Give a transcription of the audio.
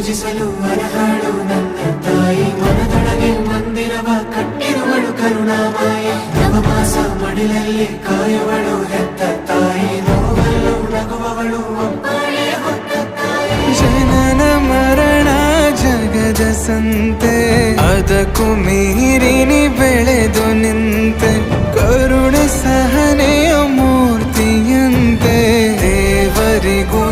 ಪೂಜಿಸಲು ಅರ್ಹಳು ನನ್ನ ತಾಯಿ ಮನದೊಳಗೆ ಮಂದಿರವ ಕಟ್ಟಿರುವಳು ಕರುಣಾಮಾಯಿ ನವಮಾಸ ಮಡಿಲಲ್ಲಿ ಕಾಯುವಳು ಹೆತ್ತ ತಾಯಿ ನೋವಲ್ಲೂ ನಗುವವಳು ಒಬ್ಬಳೇ ಹೊತ್ತ ತಾಯಿ ಜನನ ಮರಣ ಜಗದ ಸಂತೆ ಅದಕ್ಕೂ ಮೀರಿನಿ ಬೆಳೆದು ನಿಂತೆ ಕರುಣೆ ಸಹನೆಯ ಮೂರ್ತಿಯಂತೆ ದೇವರಿಗೂ